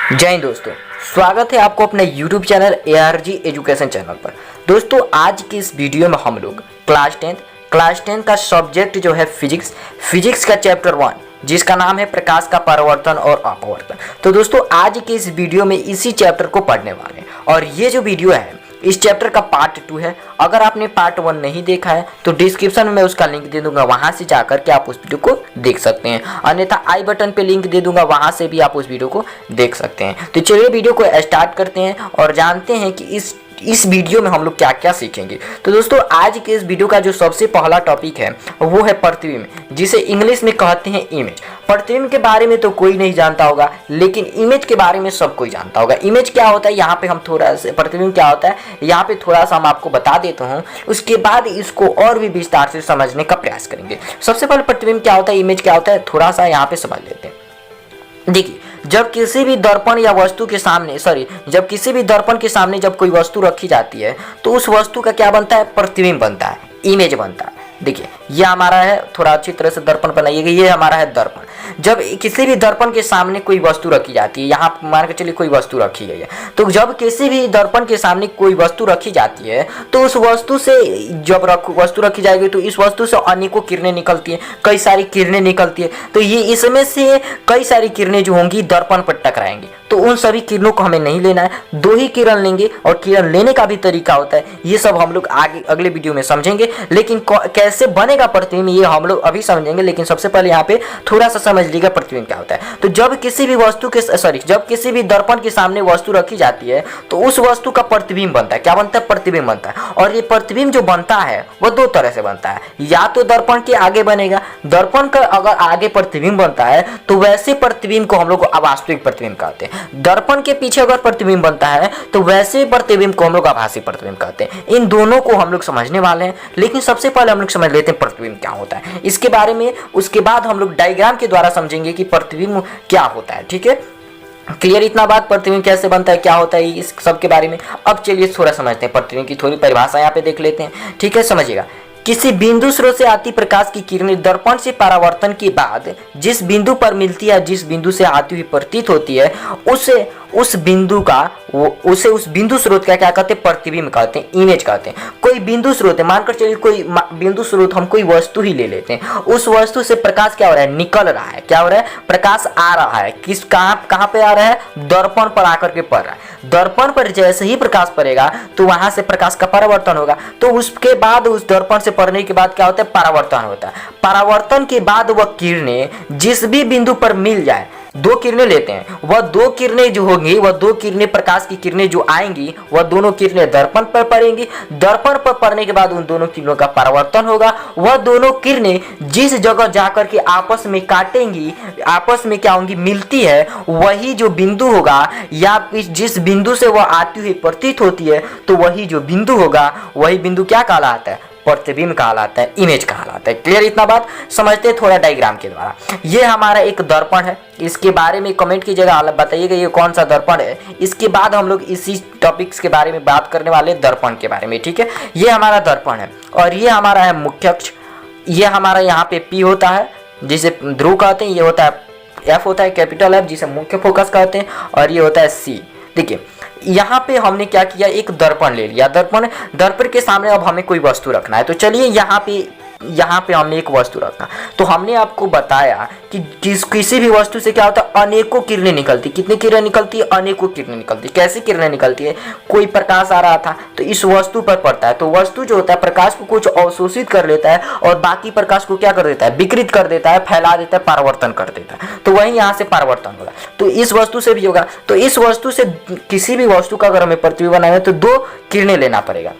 जय हिंद दोस्तों, स्वागत है आपको अपने YouTube channel ARG education channel पर। दोस्तों आज की इस वीडियो में हम लोग क्लास 10 का सब्जेक्ट जो है फिजिक्स का चैप्टर 1 जिसका नाम है प्रकाश का परावर्तन और अपवर्तन। तो दोस्तों आज के इस वीडियो में इसी चैप्टर को पढ़ने वाले हैं और ये जो वीडियो है इस चैप्टर का पार्ट 2 है। अगर आपने पार्ट 1 नहीं देखा है तो डिस्क्रिप्शन में मैं उसका लिंक दे दूंगा, वहां से जाकर के आप उस वीडियो को देख सकते हैं। अन्यथा आई बटन पे लिंक दे दूंगा, वहां से भी आप उस वीडियो को देख सकते हैं। तो चलिए वीडियो को स्टार्ट करते हैं और जानते हैं कि इस वीडियो में हम लोग क्या क्या सीखेंगे। तो दोस्तों आज के इस वीडियो का जो सबसे पहला टॉपिक है वो है प्रतिबिंब, जिसे इंग्लिश में कहते हैं इमेज। प्रतिबिंब के बारे में तो कोई नहीं जानता होगा, लेकिन इमेज के बारे में सब कोई जानता होगा। इमेज क्या होता है यहाँ पे हम थोड़ा सा, प्रतिबिंब क्या होता है यहाँ पे थोड़ा सा हम आपको बता देता हूँ, उसके बाद इसको और भी विस्तार से समझने का प्रयास करेंगे। सबसे पहले प्रतिबिंब क्या होता है, इमेज क्या होता है, थोड़ा सा यहाँ पे समझ लेते हैं। देखिए, जब किसी भी दर्पण या वस्तु के सामने जब किसी भी दर्पण के सामने जब कोई वस्तु रखी जाती है तो उस वस्तु का क्या बनता है, प्रतिबिंब बनता है, इमेज बनता है। देखिए ये हमारा है, थोड़ा अच्छी तरह से दर्पण बनाइएगा, ये हमारा है दर्पण। जब किसी भी दर्पण के सामने कोई वस्तु रखी जाती है, यहाँ मान के चलिए कोई वस्तु रखी गई है, तो जब किसी भी दर्पण के सामने कोई वस्तु रखी जाती है तो उस वस्तु से जब वस्तु रखी जाएगी तो इस वस्तु से अनेकों किरणें निकलती है, कई सारी किरणें निकलती है। तो ये इसमें से कई सारी किरणें जो होंगी दर्पण पर टकराएंगी, तो उन सभी किरणों को हमें नहीं लेना है, दो ही किरण लेंगे और किरण लेने का भी तरीका होता है। ये सब हम लोग आगे अगले वीडियो में समझेंगे, लेकिन कैसे बनेगा प्रतिबिंब ये हम लोग अभी समझेंगे। लेकिन सबसे पहले यहाँ पे थोड़ा सा समझ लीजिएगा प्रतिबिंब क्या होता है। तो जब किसी भी दर्पण के सामने वस्तु रखी जाती है तो उस वस्तु का प्रतिबिंब बनता है। क्या बनता है, प्रतिबिंब बनता है। और ये प्रतिबिंब जो बनता है वो दो तरह से बनता है, या तो दर्पण के आगे बनेगा, दर्पण का अगर आगे प्रतिबिंब बनता है तो वैसे प्रतिबिंब को हम लोग अवास्तविक प्रतिबिंब कहते हैं। दर्पण के पीछे अगर प्रतिबिंब बनता है तो वैसे प्रतिबिंब को हम लोग आभासी प्रतिबिंब कहते हैं। इन दोनों को हम लोग समझने वाले हैं, लेकिन सबसे पहले हम लोग समझ लेते हैं प्रतिबिंब क्या होता है। इसके बारे में उसके बाद हम लोग डायग्राम के द्वारा समझेंगे कि प्रतिबिंब क्या होता है। ठीक है, क्लियर इतना बात, प्रतिबिंब कैसे बनता है, क्या होता है, इस सब के बारे में। अब चलिए थोड़ा समझते हैं, प्रतिबिंब की थोड़ी परिभाषा यहाँ पे देख लेते हैं। ठीक है, समझिएगा। किसी बिंदु स्रोत से आती प्रकाश की किरणें दर्पण से परावर्तन के बाद जिस बिंदु पर मिलती है, जिस बिंदु से आती हुई प्रतीत होती है, उस बिंदु स्रोत का क्या कहते हैं, प्रतिबिंब कहते हैं, इमेज कहते हैं। कोई बिंदु स्रोत है, मानकर चलिए कोई बिंदु स्रोत, हम कोई वस्तु ही ले लेते हैं, उस वस्तु से प्रकाश क्या हो रहा है, निकल रहा है। क्या हो रहा है, प्रकाश आ रहा है। कहाँ पे आ रहा है, दर्पण पर आकर के पड़ रहा है। दर्पण पर जैसे ही प्रकाश पड़ेगा तो वहां से प्रकाश का परावर्तन होगा। तो उसके बाद उस दर्पण से पड़ने के बाद क्या होता है, परावर्तन होता है। परावर्तन के बाद वह किरणें जिस भी बिंदु पर मिल जाए, दो किरणें लेते हैं, वह दो किरणें जो होंगी, वह दो किरणें, प्रकाश की किरणें जो आएंगी, वह दोनों किरणें दर्पण पर पड़ेंगी। दर्पण पर पड़ने के बाद उन दोनों किरणों का परावर्तन होगा। वह दोनों किरणें जिस जगह जाकर के आपस में काटेंगी, आपस में क्या होंगी, मिलती है, वही जो बिंदु होगा, या जिस बिंदु से वह आती हुई प्रतीत होती है, तो वही जो बिंदु होगा, वही बिंदु क्या कहलाता है, प्रतिबिंब कहलाता है, इमेज कहलाता है। क्लियर इतना बात, समझते हैं थोड़ा डायग्राम के द्वारा। ये हमारा एक दर्पण है, इसके बारे में कमेंट की जगह बताइएगा ये कौन सा दर्पण है। इसके बाद हम लोग इसी टॉपिक्स के बारे में बात करने वाले दर्पण के बारे में। ठीक है, ये हमारा दर्पण है और ये हमारा है मुख्य अक्ष। ये हमारा यहाँ पे P होता है जिसे ध्रुव कहते हैं, ये होता है F होता है कैपिटल F जिसे मुख्य फोकस कहते हैं, और ये होता है C। देखिए यहाँ पे हमने क्या किया, एक दर्पण ले लिया। दर्पण के सामने अब हमें कोई वस्तु रखना है। तो चलिए यहाँ पे हमने एक वस्तु रखा, तो हमने आपको बताया कि किसी भी वस्तु से क्या होता है, अनेकों किरणें निकलती। कितनी किरणें निकलती है, अनेकों किरणें निकलती। कैसी किरणें निकलती है, कोई प्रकाश आ रहा था तो इस वस्तु पर पड़ता है, तो वस्तु जो होता है प्रकाश को कुछ अवशोषित कर लेता है और बाकी प्रकाश को क्या कर देता है, विकृत कर देता है, फैला देता है, परावर्तन कर देता है। तो वही यहाँ से परावर्तन होगा। तो इस वस्तु से भी होगा। तो इस वस्तु से किसी भी वस्तु का अगर हमें प्रतिबिंब बनाना है तो दो किरणें लेना पड़ेगा।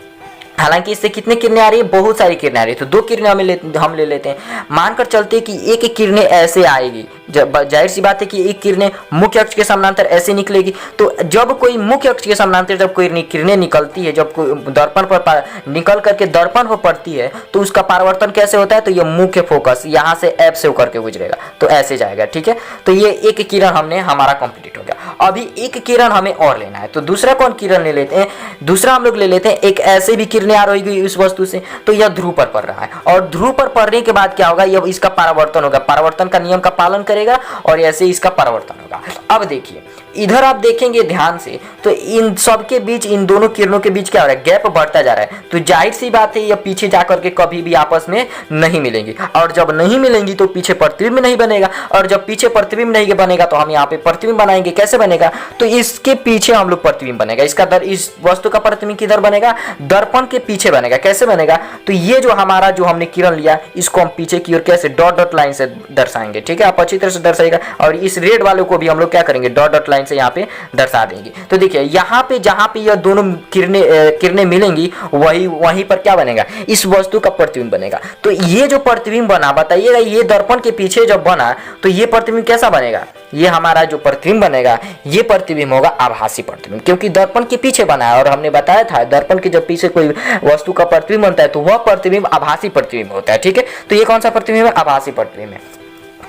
हालांकि इससे कितने किरणें आ रही है, बहुत सारी किरणें आ रही है, तो दो किरणें हम ले लेते हैं। मानकर चलते हैं कि एक किरणें ऐसे आएगी, जब जाहिर सी बात है कि एक किरणें मुख्य अक्ष के समानांतर ऐसे निकलेगी। तो जब कोई मुख्य अक्ष के समानांतर जब कोई किरणें निकलती है, जब कोई दर्पण पर निकल करके दर्पण पर पड़ती है, तो उसका परावर्तन कैसे होता है, तो ये मुख्य फोकस यहाँ से F से होकर के गुजरेगा, तो ऐसे जाएगा। ठीक है, तो ये एक किरण हमने हमारा कंप्लीट हो गया। अभी एक किरण हमें और लेना है, तो दूसरा कौन किरण ले लेते हैं, दूसरा हम लोग ले लेते हैं एक ऐसे भी किरणें आ रही गई उस वस्तु से, तो यह ध्रुव पर पड़ रहा है, और ध्रुव पर पड़ने के बाद क्या होगा, यह इसका परावर्तन होगा, परावर्तन का नियम का पालन करेगा और ऐसे इसका परावर्तन होगा। अब देखिए इधर आप देखेंगे ध्यान से तो इन सब के बीच, इन दोनों किरणों के बीच क्या हो रहा है, गैप बढ़ता जा रहा है। तो जाहिर सी बात है ये पीछे जाकर के कभी भी आपस में नहीं मिलेंगी, और जब नहीं मिलेंगी तो पीछे प्रतिबिंब नहीं बनेगा, और जब पीछे प्रतिबिंब नहीं बनेगा तो हम यहाँ पे प्रतिबिंब बनाएंगे। कैसे बनेगा, तो इसके पीछे हम लोग प्रतिबिंब बनेगा, इस वस्तु का प्रतिबिंब किधर बनेगा, दर्पण के पीछे बनेगा। कैसे बनेगा, तो ये जो हमारा जो हमने किरण लिया इसको हम पीछे की ओर कैसे डॉट डॉट लाइन से दर्शाएंगे। ठीक है, आप अच्छी तरह से दर्शाएगा, और इस रेड वाले को भी हम लोग क्या करेंगे, डॉट डॉट लाइन से यहाँ पे दर्शा देंगे। तो देखिए यहाँ पे जहाँ पे यह दोनों किरणें मिलेंगी वहीं पर क्या बनेगा, इस वस्तु का प्रतिबिंब बनेगा। तो ये जो प्रतिबिंब बना, बताइएगा ये दर्पण के पीछे जब बना तो ये प्रतिबिंब कैसा बनेगा, ये हमारा जो प्रतिबिंब बनेगा ये प्रतिबिंब होगा आभासी प्रतिबिंब, क्योंकि दर्पण के पीछे बना है। और हमने बताया था दर्पण के जब पीछे कोई वस्तु का प्रतिबिंब बनता है तो वह प्रतिबिंब आभासी प्रतिबिंब होता है। ठीक है, तो ये कौन सा प्रतिबिंब है, आभासी प्रतिबिंब है।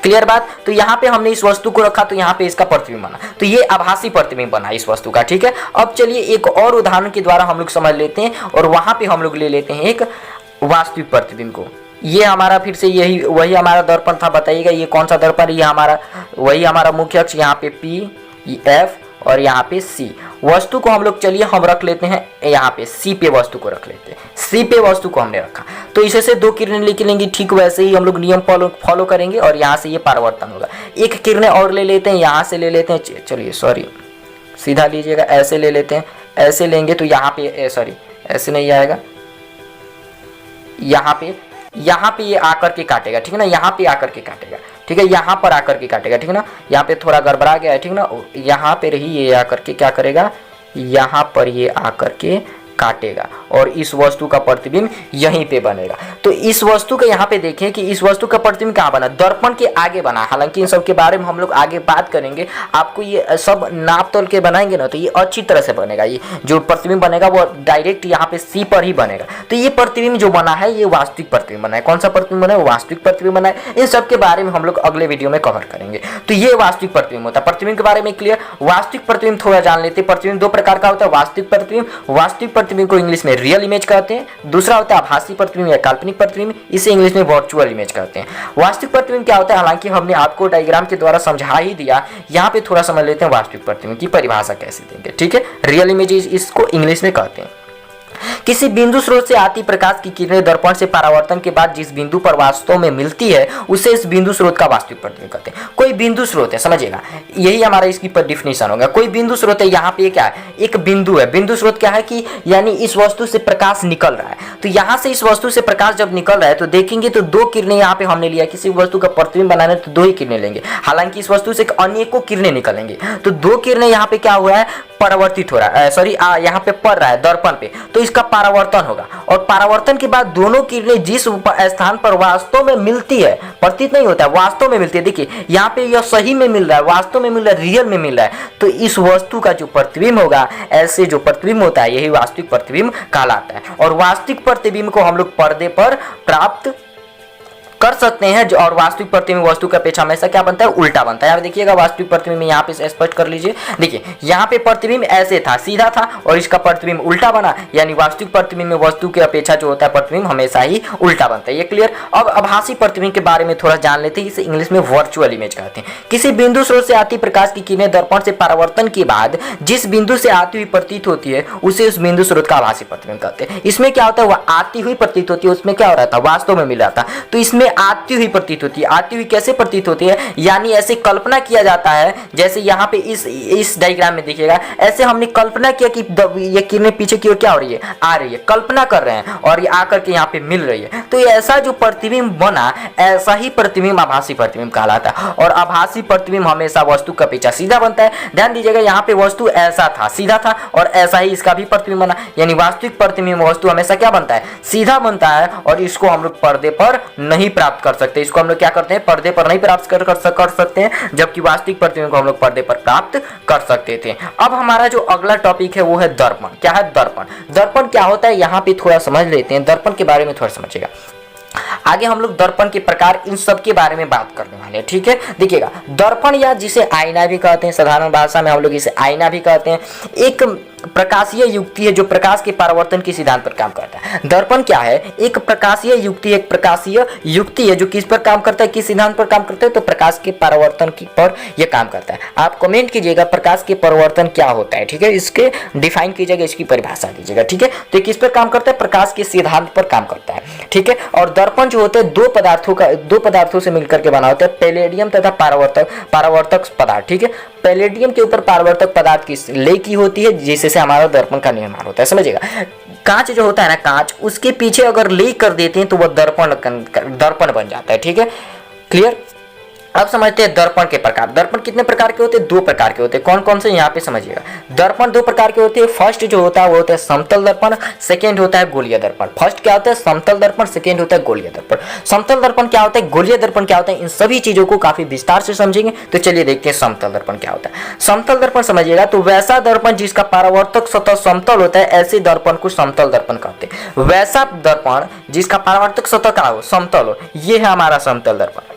क्लियर बात। तो यहाँ पे हमने इस वस्तु को रखा तो यहाँ पे इसका प्रतिबिंब बना, तो ये आभासी प्रतिबिंब बना इस वस्तु का। ठीक है, अब चलिए एक और उदाहरण के द्वारा हम लोग समझ लेते हैं, और वहां पे हम लोग ले लेते हैं एक वास्तविक प्रतिबिंब को। ये हमारा फिर से वही हमारा दर्पण था, बताइएगा ये कौन सा दर्पण, ये हमारा वही हमारा मुख्य अक्ष, यहाँ पे P, F और यहाँ पे C। वस्तु को हम लोग चलिए हम रख लेते हैं यहाँ पे C पे, वस्तु को रख लेते हैं C पे, वस्तु को हमने रखा तो इसे से दो किरणें निकलेंगी। ठीक वैसे ही हम लोग नियम फॉलो करेंगे और यहाँ से ये परावर्तन होगा। एक किरणें और ले लेते हैं, यहाँ से ले लेते हैं, चलिए सॉरी सीधा लीजिएगा, ऐसे ले लेते हैं, ऐसे लेंगे तो यहाँ पे सॉरी ऐसे नहीं आएगा, यहाँ पे ये आकर के काटेगा। ठीक है ना, यहाँ पे आकर के काटेगा। ठीक है, यहाँ पर आकर के काटेगा। ठीक है ना, यहाँ पे थोड़ा गड़बड़ा गया है। ठीक ना, यहाँ पे रही ये आकर के क्या करेगा, यहाँ पर ये आकर के काटेगा और इस वस्तु का प्रतिबिंब यहीं पे बनेगा। तो इस वस्तु का यहाँ पे देखें कि इस वस्तु का प्रतिबिंब कहाँ बना, दर्पण के आगे बना। हालांकि इन सब के बारे में हम लोग आगे बात करेंगे, आपको ये सब नाप तोल के बनाएंगे ना तो ये अच्छी तरह से बनेगा। ये जो प्रतिबिंब बनेगा वो डायरेक्ट यहाँ पे C पर ही बनेगा। तो ये प्रतिबिंब जो बना है ये वास्तविक प्रतिबिंब बना है। कौन सा प्रतिबिंब बना है, वास्तविक प्रतिबिंब बना है। इन सब के बारे में हम लोग अगले वीडियो में कवर करेंगे। तो ये वास्तविक प्रतिबिंब होता है। प्रतिबिंब के बारे में क्लियर। वास्तविक प्रतिबिंब थोड़ा जान लेते हैं। प्रतिबिंब दो प्रकार का होता है, वास्तविक प्रतिबिंब को इंग्लिश में रियल इमेज कहते हैं, दूसरा होता है आभासी प्रतिबिंब या काल्पनिक प्रतिबिंब, इसे इंग्लिश में वर्चुअल इमेज कहते हैं। वास्तविक प्रतिबिंब क्या होता है, हालांकि हमने आपको डायग्राम के द्वारा समझा ही दिया, यहाँ पे थोड़ा समझ लेते हैं वास्तविक प्रतिबिंब की परिभाषा कैसे देंगे। ठीक है, रियल इमेज इसको इंग्लिश में कहते हैं। किसी बिंदु स्रोत से आती प्रकाश की किरणें दर्पण से परावर्तन के बाद जिस बिंदु पर वास्तव में मिलती है उसे इस बिंदु स्रोत का वास्तविक प्रतिबिंब कहते हैं। कोई बिंदु स्रोत है, समझिएगा, यही हमारा इसकी डेफिनेशन होगा। कोई बिंदु स्रोत है, यहाँ पे क्या है, एक बिंदु है। बिंदु स्रोत क्या है कि यानी इस वस्तु से प्रकाश निकल रहा है। तो यहाँ से इस वस्तु से प्रकाश जब निकल रहा है तो देखेंगे तो दो किरणें यहाँ पे हमने लिया, किसी वस्तु का प्रतिबिंब बनाने तो दो ही किरणें लेंगे। हालांकि इस वस्तु से अनेकों किरणें निकलेंगे, तो दो किरणें यहाँ पे क्या हुआ है, परावर्तित हो रहा है, सॉरी यहाँ पे पड़ रहा है दर्पण पे, तो इसका परावर्तन होगा। और परावर्तन के बाद दोनों किरणें जिस स्थान पर वास्तव में मिलती है, प्रतीत नहीं होता है, वास्तव में मिलती है। देखिए यहाँ पे यह सही में मिल रहा है, वास्तव में मिल रहा है, रियल में मिल रहा है, तो इस वस्तु का जो प्रतिबिंब होगा, ऐसे जो प्रतिबिंब होता है यही वास्तविक प्रतिबिंब कहलाता है। और वास्तविक प्रतिबिंब को हम लोग पर्दे पर प्राप्त कर सकते हैं। और वास्तविक प्रतिबिंब वस्तु की अपेक्षा हमेशा क्या बनता है, उल्टा बनता है। यहाँ देखिएगा वास्तविक प्रतिबिंब यहाँ पे स्पष्ट कर लीजिए। देखिए यहाँ पे प्रतिबिंब ऐसे था, सीधा था, और इसका प्रतिबिंब उल्टा बना, यानी वास्तविक प्रतिबिंब में वस्तु की अपेक्षा जो होता है प्रतिबिंब हमेशा ही उल्टा बनता है। ये क्लियर। अब आभासी प्रतिबिंब के बारे में थोड़ा जान लेते हैं, इसे इंग्लिश में वर्चुअल इमेज कहते हैं। किसी बिंदु स्रोत से आती प्रकाश की किरणें दर्पण से परावर्तन के बाद जिस बिंदु से आती हुई प्रतीत होती है उसे उस बिंदु स्रोत का आभासी प्रतिबिंब कहते हैं। इसमें क्या होता है, वह आती हुई प्रतीत होती है, उसमें क्या हो रहा था, वास्तव में मिल रहा था, तो इसमें आती हुई प्रतीत होती है। आती हुई कैसे प्रतीत होती है, यानी ऐसे कल्पना किया जाता है, जैसे यहाँ पे इस डायग्राम में देखिएगा, ऐसे हमने कल्पना किया कि ये किरणें पीछे की ओर क्या हो रही है, आ रही है, कल्पना कर रहे हैं और ये आकर के यहाँ पे मिल रही है। तो ऐसा जो प्रतिबिंब बना, ऐसा ही प्रतिबिंब आभासी प्रतिबिंब कहलाता है। और आभासी प्रतिबिंब हमेशा वस्तु का अपेक्षा सीधा बनता है। ध्यान दीजिएगा, यहाँ पे वस्तु ऐसा था, सीधा था, और ऐसा ही इसका भी प्रतिबिंब बना, यानी वास्तविक प्रतिबिंब वस्तु हमेशा क्या बनता है, सीधा बनता है, और इसको हम लोग पर्दे पर नहीं प्राप्त कर सकते। इसको हम लोग क्या करते हैं, पर्दे पर नहीं प्राप्त कर सकते हैं, जबकि वास्तविक प्रतिबिंब को हम लोग पर्दे पर प्राप्त कर सकते थे। अब हमारा जो अगला टॉपिक है वो है दर्पण। क्या है दर्पण, दर्पण क्या होता है, यहाँ पे थोड़ा समझ लेते हैं। दर्पण के बारे में थोड़ा समझिएगा, आगे हम लोग दर्पण के प्रकार इन सब के बारे में बात करने वाले हैं। ठीक है, देखिएगा, दर्पण या जिसे आईना भी कहते हैं, साधारण भाषा में हम लोग इसे आईना भी कहते हैं, एक प्रकाशीय युक्ति है जो प्रकाश के परावर्तन के सिद्धांत पर काम करता है। दर्पण क्या है? एक प्रकाशीय युक्ति है जो किस पर काम करता है, किस सिद्धांत पर काम करता है? तो प्रकाश के परावर्तन की पर यह काम करता है। आप कमेंट कीजिएगा प्रकाश के परावर्तन क्या होता है, ठीक है, इसके डिफाइन कीजिएगा, इसकी परिभाषा दीजिएगा, ठीक है। तो किस पर काम करता है? प्रकाश के सिद्धांत पर काम करता है, ठीक है। और दर्पण जो होते हैं दो पदार्थों से मिलकर के बना होता है, पैलेडियम तथा परावर्तक पदार्थ, ठीक है। पैलेडियम के ऊपर परावर्तक पदार्थ की लेय की होती है जिससे हमारा दर्पण का निर्माण होता है, समझिएगा। कांच जो होता है ना, कांच, उसके पीछे अगर लेय कर देते हैं तो वह दर्पण बन जाता है, ठीक है, क्लियर। अब समझते हैं दर्पण के प्रकार। दर्पण कितने प्रकार के होते हैं? दो प्रकार के होते हैं। कौन कौन से? यहाँ पे समझिएगा। दर्पण दो प्रकार के होते हैं। फर्स्ट जो होता है वो होता है समतल दर्पण, सेकेंड होता है गोलीय दर्पण। फर्स्ट क्या होता है? समतल दर्पण, सेकेंड होता है गोलीय दर्पण। समतल दर्पण क्या होता है, गोलीय दर्पण क्या होता है, इन सभी चीजों को काफी विस्तार से समझेंगे। तो चलिए देखते हैं समतल दर्पण क्या होता है। समतल दर्पण समझिएगा तो वैसा दर्पण जिसका परावर्तक सतह समतल होता है, ऐसे दर्पण को समतल दर्पण कहते हैं। वैसा दर्पण जिसका परावर्तक सतह क्या हो, समतल हो, ये है हमारा समतल दर्पण।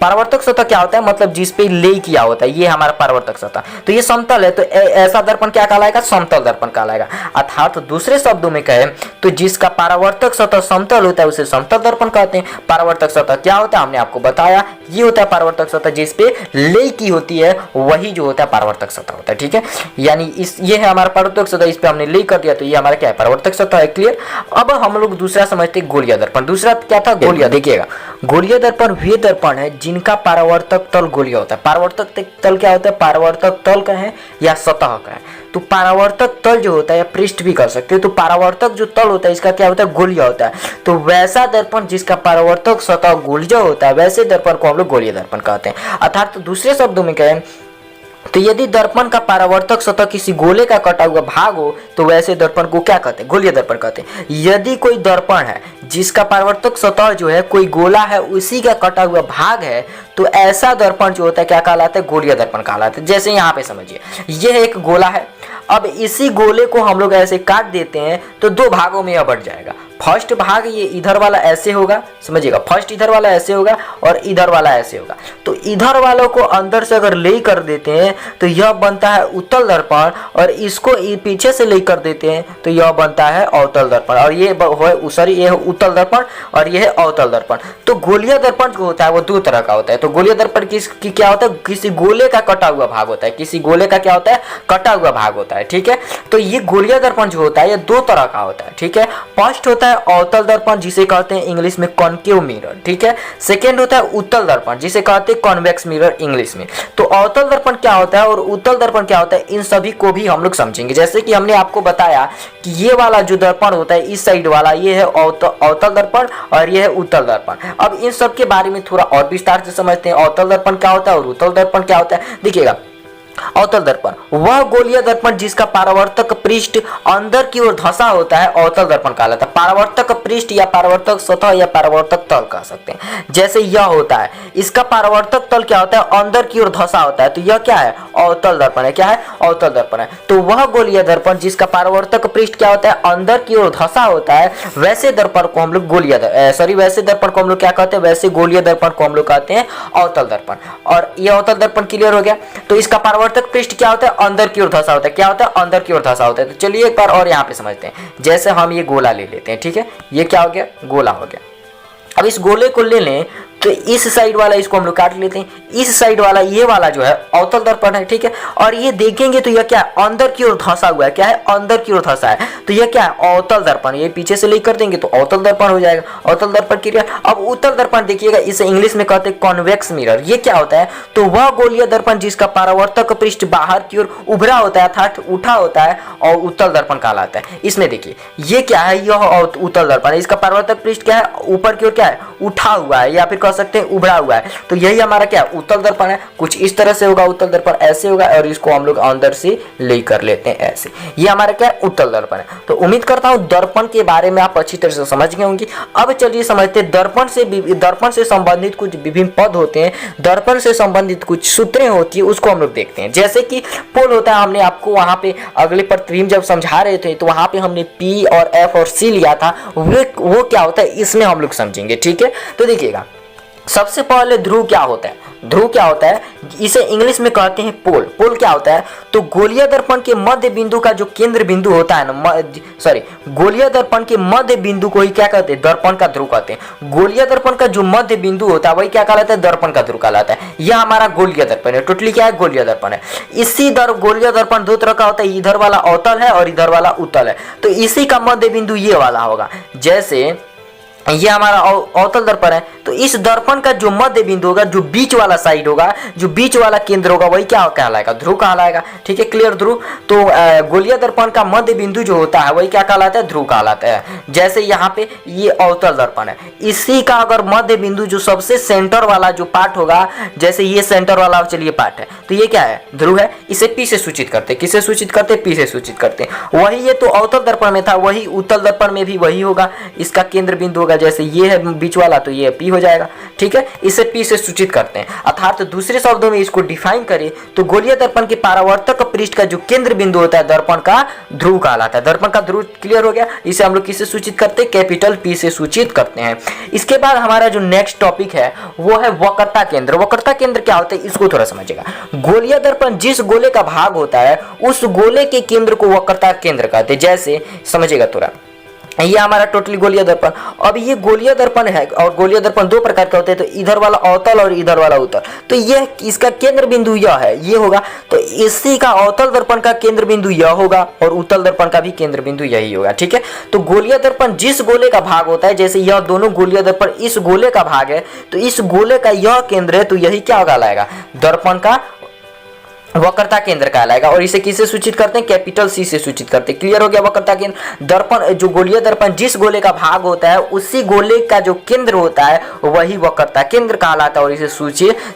परावर्तक सतह क्या होता है? मतलब जिस पे लेय किया होता है, ये हमारा परावर्तक सतह। तो ये समतल है तो ऐसा दर्पण क्या कहलाएगा? समतल दर्पण कहलाएगा। अर्थात तो दूसरे शब्दों में कहें तो जिसका परावर्तक सतह समतल होता है उसे समतल दर्पण कहते हैं। परावर्तक सतह क्या होता है हमने आपको बताया, ये होता है परावर्तक सतह, जिस पे लेय की होती है वही जो होता है परावर्तक सतह होता है, ठीक है। यानी ये है हमारा परावर्तक सतह, इस पे हमने लेय कर दिया तो ये हमारा क्या है? परावर्तक सतह है, क्लियर। अब हम लोग दूसरा समझते हैं गोलीय दर्पण। दूसरा क्या था? गोलीय। देखिएगा, गोलीय दर्पण वे दर्पण है जिनका परावर्तक तल गोलीय होता है। परावर्तक तल क्या होता है? परावर्तक तल का है या सतह का है। तो परावर्तक तल जो होता है, पृष्ठ भी कर सकते हो, तो परावर्तक जो तल होता है इसका क्या होता है? गोलीय होता है। तो वैसा दर्पण जिसका परावर्तक सतह गोलीय होता है, वैसे दर्पण को हम लोग गोलीय दर्पण कहते हैं। अर्थात तो दूसरे शब्दों में कहें तो यदि दर्पण का परावर्तक सतह किसी गोले का कटा हुआ भाग हो तो वैसे दर्पण को क्या कहते हैं? गोलीय दर्पण कहते हैं। यदि कोई दर्पण है जिसका परावर्तक सतह जो है कोई गोला है, उसी का कटा हुआ भाग है, तो ऐसा दर्पण जो होता है क्या कहलाता है? गोलीय दर्पण कहलाता है। जैसे यहाँ पे समझिए, यह एक गोला है, अब इसी गोले को हम लोग ऐसे काट देते हैं तो दो भागों में यह बढ़ जाएगा। फर्स्ट भाग ये इधर वाला ऐसे होगा, समझिएगा, फर्स्ट इधर वाला ऐसे होगा और इधर वाला ऐसे होगा। तो इधर वालों को अंदर से अगर ले कर देते हैं तो यह बनता है उत्तल दर्पण, और इसको पीछे से ले कर देते हैं तो यह बनता है अवतल दर्पण। और ये है उत्तल दर्पण और यह है अवतल दर्पण। तो गोलीय दर्पण जो होता है वो दो तरह का होता है। तो गोलीय दर्पण की क्या होता है? किसी गोले का कटा हुआ भाग होता है, किसी गोले का क्या होता है? कटा हुआ भाग होता है, ठीक है। तो ये गोलीय दर्पण जो होता है ये दो तरह का होता है, ठीक है। फर्स्ट होता है अवतल दर्पण जिसे कहते हैं इंग्लिश में कॉनकेव मिरर, ठीक है। सेकेंड होता है उत्तल दर्पण जिसे कहते हैं कॉन्वेक्स मिरर इंग्लिश में। तो अवतल दर्पण क्या होता है और उत्तल दर्पण क्या होता है, इन सभी को भी हम लोग समझेंगे। जैसे कि हमने आपको बताया कि ये वाला जो दर्पण होता है इस साइड वाला, ये है अवतल दर्पण और ये है उत्तल दर्पण। अब इन सब के बारे में थोड़ा और विस्तार से समझते हैं। अवतल दर्पण क्या होता है और उत्तल दर्पण क्या होता है। देखिएगा, अवतल दर्पण वह गोलीय दर्पण जिसका परावर्तक पृष्ठ अंदर की ओर धंसा होता है, अवतल दर्पण कहलाता है। परावर्तक पृष्ठ या परावर्तक सतह या परावर्तक तल कह सकते हैं। जैसे यह होता है, इसका परावर्तक तल क्या होता है? अंदर की ओर धंसा होता है, तो यह क्या है? अवतल दर्पण है। क्या है? अवतल दर्पण है। तो वह गोलीय दर्पण जिसका परावर्तक पृष्ठ क्या होता है? अंदर की ओर धंसा होता है, वैसे दर्पण को हम लोग वैसे दर्पण को हम लोग क्या कहते हैं? वैसे गोलीय दर्पण को हम लोग कहते हैं अवतल दर्पण। और यह अवतल दर्पण क्लियर हो गया। तो इसका परावर्तक पृष्ठ क्या होता है? अंदर की ओर धंसा होता है। क्या होता है? अंदर की ओर धंसा होता है। तो चलिए एक बार और यहाँ पे समझते हैं। जैसे हम ये गोला ले लेते हैं, ठीक है, ये क्या हो गया? गोला हो गया। अब इस गोले को ले लें तो इस साइड वाला इसको हम लोग काट लेते हैं, इस साइड वाला ये वाला जो है अवतल दर्पण है, ठीक है। और ये देखेंगे तो यह क्या है? अंदर की ओर धंसा हुआ है। क्या है? अंदर की ओर धंसा है, तो यह क्या है? अवतल दर्पण। ये पीछे से ले कर देंगे तो अवतल दर्पण हो जाएगा। अवतल दर्पण क्लियर। अब उत्तल दर्पण देखिएगा, इसे इंग्लिश में कहते हैं कॉन्वेक्स मिरर। ये क्या होता है? तो वह गोलीय दर्पण जिसका परावर्तक पृष्ठ बाहर की ओर उभरा होता है अर्थात उठा होता है, और उत्तल दर्पण कहलाता है। इसमें देखिए ये क्या है? यह उत्तल दर्पण है। इसका परावर्तक पृष्ठ क्या है? ऊपर की ओर क्या है? उठा हुआ है, या फिर कह सकते हैं उभरा हुआ है। तो यही हमारा क्या है? उत्तल दर्पण है। कुछ इस तरह से होगा उत्तल दर्पण, ऐसे होगा, और इसको हम लोग अंदर से ले कर लेते हैं ऐसे। ये हमारा क्या है? उत्तल दर्पण है। तो उम्मीद करता हूं दर्पण के बारे में आप अच्छी तरह से समझ गए होंगे। अब चलिए समझते हैं दर्पण से संबंधित कुछ विभिन्न पद होते हैं, दर्पण से संबंधित कुछ सूत्रें होती है, उसको हम लोग देखते हैं। जैसे कि पोल होता है, हमने आपको वहां पे अगले प्रतिबिंब जब समझा रहे थे तो वहां पे हमने P और F और C लिया था, वो क्या होता है इसमें हम लोग समझेंगे, ठीक है। तो देखिएगा, सबसे पहले ध्रुव क्या होता है? ध्रुव क्या होता है, इसे इंग्लिश में कहते हैं पोल। पोल क्या होता है, तो गोलीय दर्पण के मध्य बिंदु का जो केंद्र बिंदु होता है ना, सॉरी, गोलीय दर्पण के मध्य बिंदु को ही क्या कहते हैं, दर्पण का ध्रुव कहते हैं। गोलीय दर्पण का जो मध्य बिंदु होता है वही क्या कहलाता है, दर्पण का ध्रुव कहलाता है। यह हमारा गोलीय दर्पण है, टोटली क्या है, गोलीय दर्पण है। इसी गोलीय दर्पण दो तरह का होता है, इधर वाला अवतल है और इधर वाला उत्तल है। तो इसी का मध्य बिंदु ये वाला होगा। जैसे ये हमारा अवतल दर्पण है, तो इस दर्पण का जो मध्य बिंदु होगा, जो बीच वाला साइड होगा, जो बीच वाला केंद्र होगा, वही क्या कहलाएगा, ध्रुव कहलाएगा। ठीक है, क्लियर, ध्रुव। तो गोलीय दर्पण का मध्य बिंदु जो होता है वही क्या कहलाता है, ध्रुव कहलाता है। जैसे यहाँ पे ये अवतल दर्पण है, इसी का अगर मध्य बिंदु जो सबसे सेंटर वाला जो पार्ट होगा, जैसे ये सेंटर वाला चलिए पार्ट है, तो ये क्या है, ध्रुव है। इसे पी से सूचित करते, किसे सूचित करते, पी से सूचित करते। वही ये तो अवतल दर्पण में था, वही उत्तल दर्पण में भी वही होगा। इसका केंद्र बिंदु होगा, जैसे ये है बीच वाला, तो ये पी हो जाएगा। ठीक है, इसे पी से सूचित करते हैं। अर्थात दूसरे शब्दों में इसको डिफाइन करें तो गोलीय दर्पण के परावर्तक पृष्ठ का जो केंद्र बिंदु होता है दर्पण का ध्रुव कहलाता है। दर्पण का ध्रुव क्लियर हो गया। इसे हम लोग किससे सूचित करते हैं, कैपिटल पी से सूचित करते हैं। इसके बाद हमारा जो नेक्स्ट टॉपिक है वो है वक्रता केंद्र। वक्रता केंद्र क्या होता है, इसको थोड़ा समझिएगा। गोलीय दर्पण जिस गोले का भाग होता है उस गोले के केंद्र को वक्रता केंद्र कहते हैं। जैसे समझिएगा थोड़ा, ये हमारा टोटली गोलीय दर्पण। अब ये गोलीय दर्पण है और गोलीय दर्पण दो प्रकार के होते हैं, तो इधर वाला अवतल और इधर वाला उत्तल। तो ये इसका केंद्र बिंदु यह है, ये होगा। तो इसी का अवतल दर्पण का केंद्र बिंदु यह होगा और उत्तल दर्पण का भी केंद्र बिंदु यही होगा। ठीक है, तो गोलीय दर्पण जिस गोले का भाग होता है, जैसे यह दोनों गोलीय दर्पण इस गोले का भाग है, तो इस गोले का यह केंद्र है, तो यही क्या कहलाएगा, दर्पण का वक्रता केंद्र कहलाएगा। और इसे किससे सूचित करते हैं, कैपिटल सी से सूचित करते हैं। क्लियर हो गया, वक्रता केंद्र। दर्पण जो गोलीय दर्पण जिस गोले का भाग होता है उसी गोले का जो केंद्र होता है वही वक्रता केंद्र कहलाता है और इसे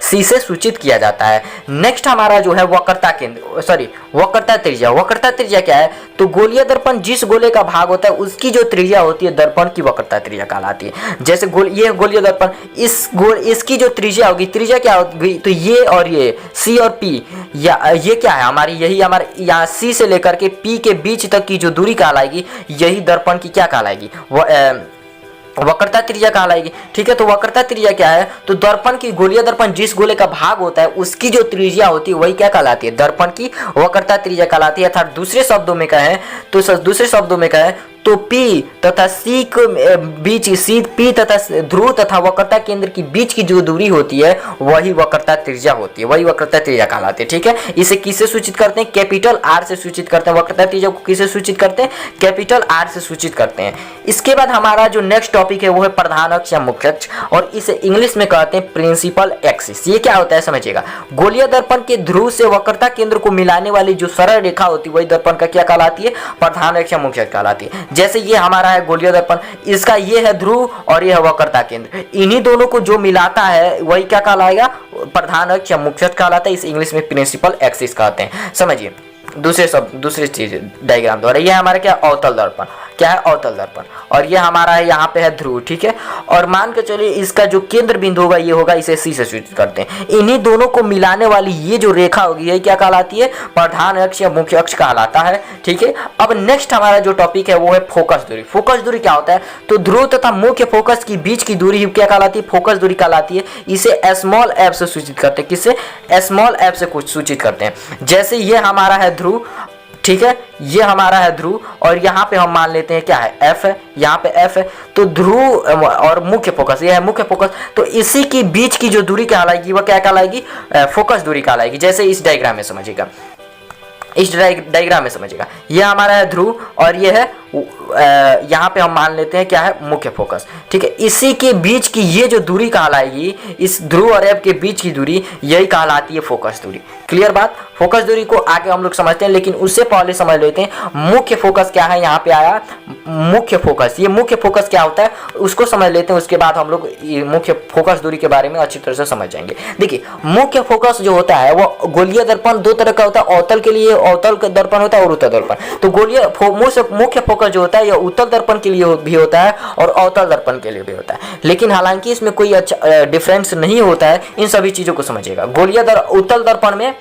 सी से सूचित किया जाता है। नेक्स्ट हमारा जो है वक्रता केंद्र, सॉरी, वक्रता त्रिज्या। वक्रता त्रिज्या क्या है, तो गोलीय दर्पण जिस गोले का भाग होता है उसकी जो त्रिज्या होती है दर्पण की वक्रता त्रिज्या कहलाती है। जैसे ये गोलीय दर्पण, इसकी जो त्रिज्या होगी, त्रिज्या क्या होगी, तो ये और ये सी और पी, ये क्या है हमारी, यही हमारे यहाँ सी से लेकर के पी के बीच तक की जो दूरी कहलाएगी यही दर्पण की क्या कहलाएगी, वक्रता त्रिज्या कहलाएगी। ठीक है, तो वक्रता त्रिज्या क्या है, तो दर्पण की, गोलीय दर्पण जिस गोले का भाग होता है उसकी जो त्रिज्या होती है वही क्या कहलाती है, दर्पण की वक्रता त्रिज्या कहलाती है। अर्थात दूसरे शब्दों में कहें तो P तथा C के बीच, P तथा ध्रुव तथा वक्रता केंद्र की बीच की जो दूरी होती है वही वक्रता त्रिज्या होती है, वही वक्रता त्रिज्या कहलाती है। ठीक है, इसे किससे सूचित करते हैं, कैपिटल R से सूचित करते हैं। वक्रता त्रिज्या को किससे सूचित करते हैं, कैपिटल R से सूचित करते हैं। इसके बाद हमारा जो नेक्स्ट टॉपिक है वो है प्रधान अक्ष या मुख्य अक्ष, और इसे इंग्लिश में कहते हैं प्रिंसिपल एक्सिस। ये क्या होता है समझिएगा, गोलीय दर्पण के ध्रुव से वक्रता केंद्र को मिलाने वाली जो सरल रेखा होती है वही दर्पण का क्या कहलाती है, प्रधान अक्ष या मुख्य अक्ष कहलाती है। जैसे ये हमारा है गोलीय दर्पण, इसका ये है ध्रुव और ये है वक्रता केंद्र, इन्हीं दोनों को जो मिलाता है वही क्या कहलाएगा, प्रधान अक्ष या मुख्य अक्ष कहलाता है। इस इंग्लिश में प्रिंसिपल एक्सिस कहते हैं। समझिए दूसरी चीज डायग्राम द्वारा, ये हमारा क्या, अवतल दर्पण, क्या है, अवतल दर्पण, और ये हमारा है यहाँ पे है ध्रुव। ठीक है, और मान के चलिए इसका जो केंद्र बिंदु होगा ये होगा, इसे सी से सूचित करते हैं। इन्हीं दोनों को मिलाने वाली ये जो रेखा होगी यही क्या कहलाती है, प्रधान अक्ष या मुख्य अक्ष कहलाता है। ठीक है, अब नेक्स्ट हमारा जो टॉपिक है वो है फोकस दूरी। फोकस दूरी क्या होता है, तो ध्रुव तथा मुख्य फोकस की बीच की दूरी क्या कहलाती है, फोकस दूरी कहलाती है। इसे स्मॉल एफ से सूचित करते हैं, किससे, स्मॉल एफ से कुछ सूचित करते हैं। जैसे ये हमारा है ध्रुव, ठीक है, ये हमारा है ध्रुव और यहाँ पे हम मान लेते हैं क्या है, एफ है, यहाँ पे एफ है। तो ध्रुव और मुख्य फोकस, ये है मुख्य फोकस, तो इसी की बीच की जो दूरी कहलाएगी वह क्या कहलाएगी, फोकस दूरी कहलाएगी। जैसे इस डायग्राम में समझिएगा, ये हमारा है ध्रुव और ये है यहाँ पे हम मान लेते हैं क्या है, मुख्य फोकस। ठीक है, इसी के बीच की ये जो दूरी कहलाएगी, इस ध्रुव और एफ के बीच की दूरी यही कहलाती है फोकस दूरी। क्लियर बात, फोकस दूरी को आगे हम लोग समझते हैं, लेकिन उससे पहले समझ लेते हैं मुख्य फोकस क्या है। यहाँ पे आया मुख्य फोकस, ये मुख्य फोकस क्या होता है उसको समझ लेते हैं, उसके बाद हम लोग मुख्य फोकस दूरी के बारे में अच्छी तरह से समझ जाएंगे। देखिए मुख्य फोकस जो होता है वो गोलीय दर्पण दो तरह का होता है, अवतल के लिए अवतल दर्पण होता है और उत्तल दर्पण। तो गोलीय मुख्य फोकस जो होता है यह उत्तल दर्पण के लिए भी होता है और अवतल दर्पण के लिए भी होता है, लेकिन हालांकि इसमें कोई अच्छा डिफरेंस नहीं होता है। इन सभी चीजों को समझिएगा। उत्तल दर्पण में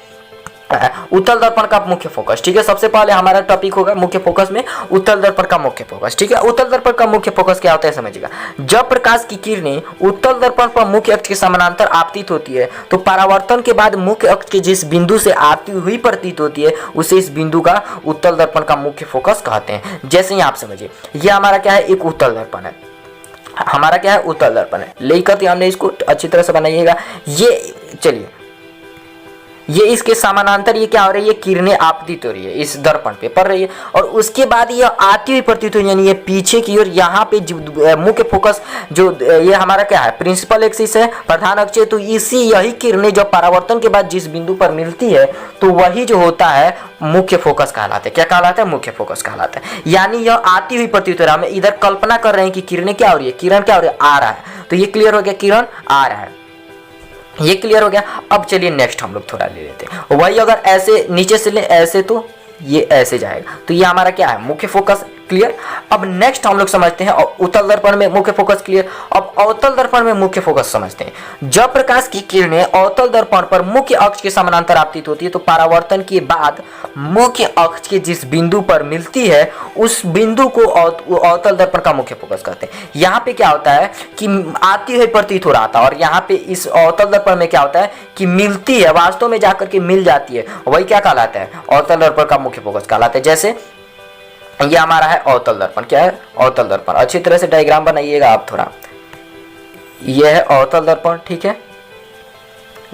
उत्तल दर्पण का मुख्य फोकस। ठीक है, सबसे पहले हमारा टॉपिक होगा मुख्य फोकस में उत्तल दर्पण का मुख्य फोकस। ठीक है, उत्तल दर्पण का मुख्य फोकस क्या होता है समझिएगा। जब प्रकाश की किरणें उत्तल दर्पण पर मुख्य अक्ष के समानांतर आपतित होती है तो परावर्तन के बाद मुख्य अक्ष के जिस बिंदु से आती हुई प्रतीत होती है उसे इस बिंदु का उत्तल दर्पण का मुख्य फोकस कहते हैं। जैसे ही आप समझिए, ये हमारा क्या है, एक उत्तल दर्पण है, हमारा क्या है, उत्तल दर्पण है। लेकर हमने इसको अच्छी तरह से बनाइएगा। ये चलिए, ये इसके समानांतर ये क्या हो रही है, किरणें आपतित हो रही है, इस दर्पण पे पड़ रही है और उसके बाद ये आती हुई प्रतीत हो, यानी ये पीछे की ओर, यहाँ पे मुख्य फोकस जो ये हमारा क्या है, प्रिंसिपल एक्सिस है, प्रधान अक्ष है। तो इसी यही किरणें जब परावर्तन के बाद जिस बिंदु पर मिलती है तो वही जो होता है मुख्य फोकस कहलाता है। क्या कहलाता है, मुख्य फोकस कहलाता है। यानी यह आती हुई प्रतीत हो रहा है। हम इधर कल्पना कर रहे हैं कि किरणें क्या हो रही है, किरण क्या हो रही है, आ रहा है। तो ये क्लियर हो गया, किरण आ रहा है, ये क्लियर हो गया। अब चलिए नेक्स्ट हम लोग थोड़ा ले लेते हैं। वही अगर ऐसे नीचे से ले ऐसे तो ये ऐसे जाएगा, तो ये हमारा क्या है, मुख्य फोकस। क्लियर। अब नेक्स्ट हम लोग समझते हैं उत्तल दर्पण में मुख्य फोकस। क्लियर। अब अवतल दर्पण में मुख्य फोकस समझते हैं। जब प्रकाश की किरणें अवतल दर्पण पर मुख्य अक्ष के समानांतर आपतित होती है तो परावर्तन के बाद मुख्य अक्ष के जिस बिंदु पर मिलती है उस बिंदु को अवतल दर्पण का मुख्य फोकस कहते हैं। यहाँ पे क्या होता है कि आती हुई प्रतीत हो रहा था और यहाँ पे इस अवतल दर्पण में क्या होता है कि मिलती है, वास्तव में जाकर के मिल जाती है, वही क्या कहलाता है, अवतल दर्पण का मुख्य फोकस कहलाता है। जैसे ये हमारा है अवतल दर्पण। क्या है, अवतल दर्पण। अच्छी तरह से डायग्राम बनाइएगा आप थोड़ा। ये है अवतल दर्पण। ठीक है,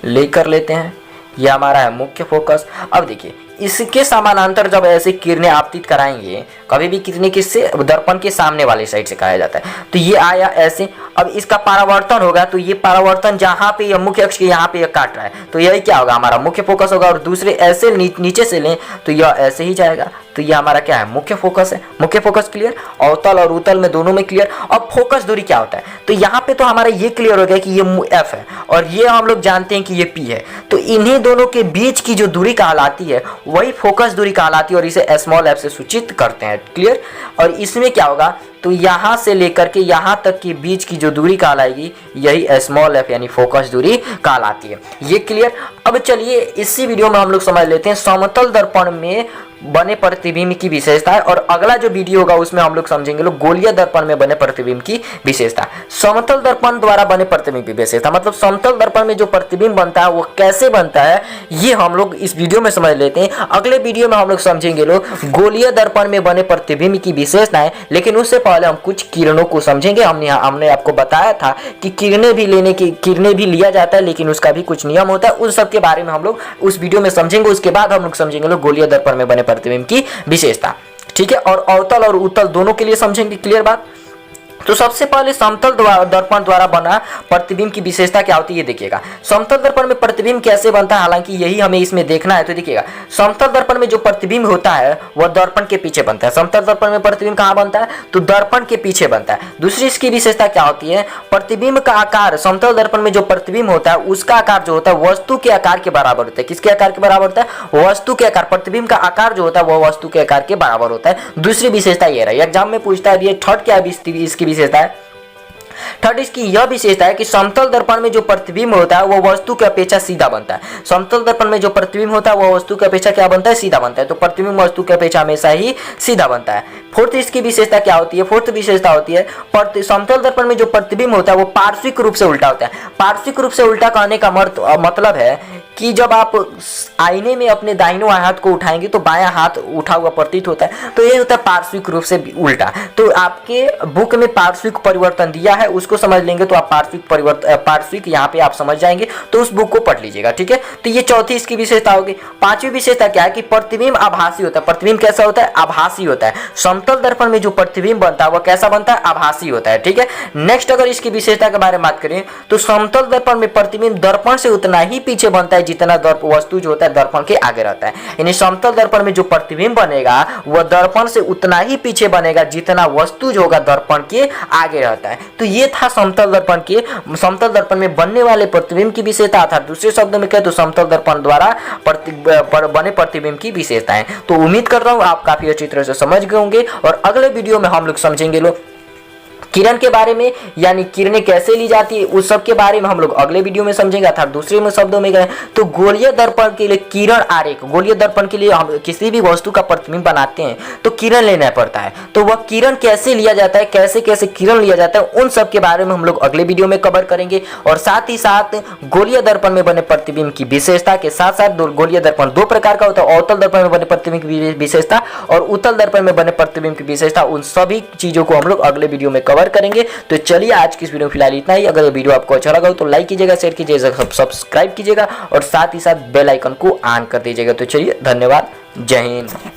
लेकर लेते हैं, ये हमारा है मुख्य फोकस। अब देखिए, इसके समानांतर जब ऐसे किरणें आपतित कराएंगे, कभी भी किरणें किससे, दर्पण के सामने वाली साइड से कहा जाता है। तो ये आया ऐसे, अब इसका परावर्तन होगा तो ये परावर्तन जहां पे ये मुख्य अक्ष के यहाँ पे ये काट रहा है तो यही क्या होगा, हमारा मुख्य फोकस होगा। और दूसरे ऐसे नीचे से लें तो यह ऐसे ही जाएगा, तो ये हमारा क्या है, मुख्य फोकस है। मुख्य फोकस क्लियर। अवतल और उत्तल में दोनों में क्लियर। अब फोकस दूरी क्या होता है, तो यहाँ पे तो हमारा ये क्लियर हो गया कि ये एफ है और ये हम लोग जानते हैं कि ये पी है। तो इन्हीं दोनों के बीच की जो दूरी कहलाती है वही फोकस दूरी कहलाती है और इसे स्मॉल एफ से सूचित करते हैं। क्लियर। और इसमें क्या होगा, तो यहां से लेकर के यहां तक के बीच की जो दूरी कहलाएगी यही स्मॉल एफ यानी फोकस दूरी कहलाती है। ये क्लियर। अब चलिए इसी वीडियो में हम लोग समझ लेते हैं समतल दर्पण में बने प्रतिबिंब की विशेषता है और अगला जो वीडियो होगा उसमें हम लोग समझेंगे लोग गोलीय दर्पण में बने प्रतिबिंब की विशेषता। समतल दर्पण द्वारा बने प्रतिबिंब की विशेषता मतलब समतल दर्पण में जो प्रतिबिंब बनता है वो कैसे बनता है ये हम लोग इस वीडियो में समझ लेते हैं। अगले वीडियो में हम लोग समझेंगे लोग गोलीय दर्पण में बने प्रतिबिंब की विशेषताएं, लेकिन उससे पहले हम कुछ किरणों को समझेंगे। हमने आपको बताया था कि किरणें भी लिया जाता है लेकिन उसका भी कुछ नियम होता है, उन सब के बारे में हम लोग उस वीडियो में समझेंगे। उसके बाद हम लोग समझेंगे लोग गोलीय दर्पण में बने प्रतिबिंब की विशेषता। ठीक है, और अवतल और उत्तल दोनों के लिए समझेंगे। क्लियर बात। तो सबसे पहले समतल दर्पण द्वारा बना प्रतिबिंब की विशेषता क्या होती है, ये देखिएगा। समतल दर्पण में प्रतिबिंब कैसे बनता है, हालांकि यही हमें इसमें देखना है। तो देखिएगा, समतल दर्पण में जो प्रतिबिंब होता है वह दर्पण के पीछे बनता है। समतल दर्पण में प्रतिबिंब कहाँ बनता है, तो दर्पण के पीछे बनता है। दूसरी इसकी विशेषता क्या होती है, प्रतिबिंब का आकार, समतल दर्पण में जो प्रतिबिंब होता है उसका आकार जो होता है वस्तु के आकार के बराबर होता है। किसके आकार के बराबर होता है, वस्तु के आकार। प्रतिबिंब का आकार जो होता है वह वस्तु के आकार के बराबर होता है। दूसरी विशेषता ये रही, एग्जाम में पूछता है। ये थर्ड क्या इसकी विशेषता है, थर्ड इसकी यह विशेषता है कि समतल दर्पण में जो प्रतिबिंब होता है वह वस्तु की अपेक्षा सीधा बनता है। समतल दर्पण में जो प्रतिबिंब होता है वह वस्तु की अपेक्षा क्या बनता है, सीधा बनता है। तो प्रतिबिंब वस्तु की अपेक्षा हमेशा ही सीधा बनता है। फोर्थ इसकी विशेषता क्या होती है, फोर्थ विशेषता होती है समतल दर्पण में जो प्रतिबिंब होता है वो पार्श्विक रूप से उल्टा होता है। पार्श्विक रूप से उल्टा कहने का मतलब है कि जब आप आईने में अपने दाहिने हाथ को उठाएंगे तो बायां हाथ उठा हुआ प्रतीत होता है, तो ये होता है पार्श्विक रूप से उल्टा। तो आपके बुक में पार्श्विक परिवर्तन दिया है, उसको समझ लेंगे तो आप पार्श्विक यहाँ पे आप समझ जाएंगे, तो उस बुक को पढ़ लीजिएगा। ठीक है, तो ये चौथी इसकी विशेषता होगी। पांचवी विशेषता क्या है कि प्रतिबिंब आभासी होता है। प्रतिबिंब कैसा होता है, आभासी होता है। समतल दर्पण में जो प्रतिबिंब बनता है वह कैसा बनता है, आभासी होता है। ठीक है, नेक्स्ट अगर इसकी विशेषता के बारे में बात करें तो समतल दर्पण में प्रतिबिंब दर्पण से उतना ही पीछे बनता है जितना वस्तु जो होता है दर्पण के आगे रहता है। यानी समतल दर्पण में जो प्रतिबिंब बनेगा वह दर्पण से उतना ही पीछे बनेगा जितना वस्तु जो होगा दर्पण के आगे रहता है। तो ये था समतल दर्पण में बनने वाले प्रतिबिंब की विशेषता था। दूसरे शब्दों में कहें तो समतल दर्पण द्वारा बने प्रतिबिंब की विशेषताएं। तो उम्मीद कर रहा हूं आप काफी अच्छी तरह से समझ गए होंगे और अगले वीडियो में हम लोग समझेंगे लोग किरण के बारे में, यानी किरणें कैसे ली जाती है उस सब के बारे में हम लोग अगले वीडियो में समझेंगे। अर्थात दूसरे में शब्दों में गए तो गोलीय दर्पण के लिए किरण आरेख, गोलीय दर्पण के लिए हम किसी भी वस्तु का प्रतिबिंब बनाते हैं तो किरण लेना पड़ता है। तो वह किरण कैसे लिया जाता है, कैसे कैसे किरण लिया जाता है, उन सब के बारे में हम लोग अगले वीडियो में कवर करेंगे। और साथ ही साथ गोलीय दर्पण में बने प्रतिबिंब की विशेषता के साथ साथ गोलीय दर्पण दो प्रकार का होता है, अवतल दर्पण में बने प्रतिबिंब की विशेषता और उत्तल दर्पण में बने प्रतिबिंब की विशेषता, उन सभी चीजों को हम लोग अगले वीडियो में कवर करेंगे। तो चलिए आज की इस वीडियो में फिलहाल इतना ही। अगर ये वीडियो आपको अच्छा लगा हो तो लाइक कीजिएगा, शेयर कीजिएगा, सब्सक्राइब कीजिएगा और साथ ही साथ बेल आइकन को ऑन कर दीजिएगा। तो चलिए धन्यवाद, जय हिंद।